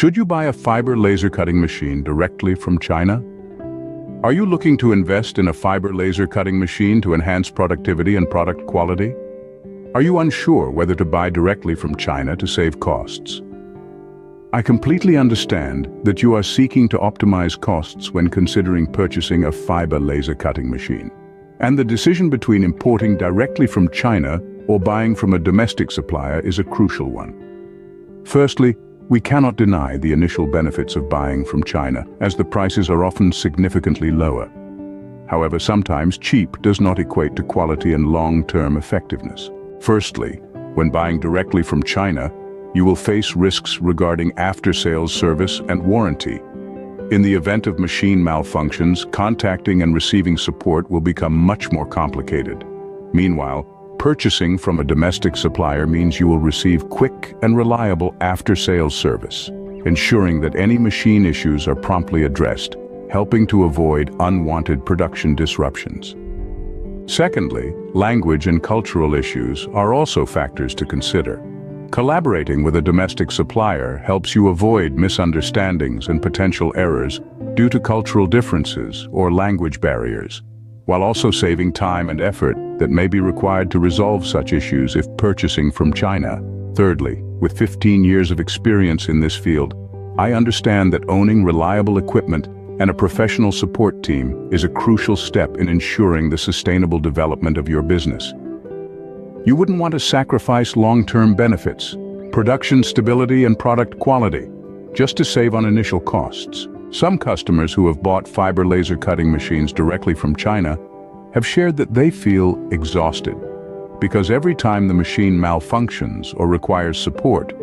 Should you buy a fiber laser cutting machine directly from China? Are you looking to invest in a fiber laser cutting machine to enhance productivity and product quality? Are you unsure whether to buy directly from China to save costs? I completely understand that you are seeking to optimize costs when considering purchasing a fiber laser cutting machine. And the decision between importing directly from China or buying from a domestic supplier is a crucial one. Firstly, we cannot deny the initial benefits of buying from China, as the prices are often significantly lower. However, sometimes cheap does not equate to quality and long-term effectiveness. Firstly, when buying directly from China, you will face risks regarding after-sales service and warranty. In the event of machine malfunctions, contacting and receiving support will become much more complicated. Meanwhile, purchasing from a domestic supplier means you will receive quick and reliable after-sales service, ensuring that any machine issues are promptly addressed, helping to avoid unwanted production disruptions. Secondly, language and cultural issues are also factors to consider. Collaborating with a domestic supplier helps you avoid misunderstandings and potential errors due to cultural differences or language barriers, while also saving time and effort that may be required to resolve such issues if purchasing from China. Thirdly, with 15 years of experience in this field, I understand that owning reliable equipment and a professional support team is a crucial step in ensuring the sustainable development of your business. You wouldn't want to sacrifice long-term benefits, production stability and product quality, just to save on initial costs. Some customers who have bought fiber laser cutting machines directly from China have shared that they feel exhausted because every time the machine malfunctions or requires support,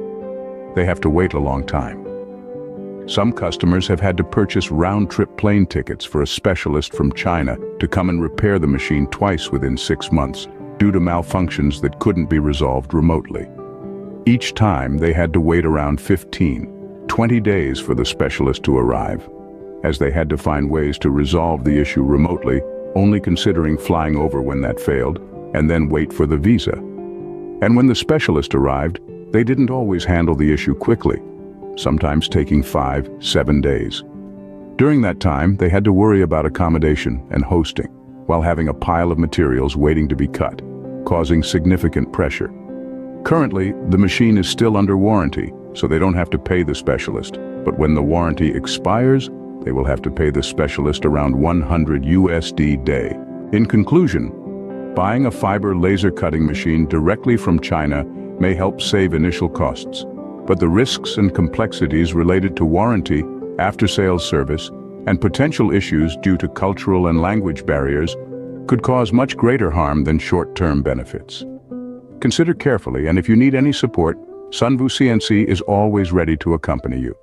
they have to wait a long time. Some customers have had to purchase round-trip plane tickets for a specialist from China to come and repair the machine twice within 6 months due to malfunctions that couldn't be resolved remotely. Each time they had to wait around 20 days for the specialist to arrive, as they had to find ways to resolve the issue remotely, only considering flying over when that failed, and then wait for the visa. And when the specialist arrived, they didn't always handle the issue quickly, sometimes taking 5-7 days. During that time, they had to worry about accommodation and hosting, while having a pile of materials waiting to be cut, causing significant pressure. Currently, the machine is still under warranty, so they don't have to pay the specialist, but when the warranty expires, they will have to pay the specialist around $100 day. In conclusion, buying a fiber laser cutting machine directly from China may help save initial costs, but the risks and complexities related to warranty, after-sales service, and potential issues due to cultural and language barriers could cause much greater harm than short-term benefits. Consider carefully, and if you need any support, Sơn Vũ CNC is always ready to accompany you.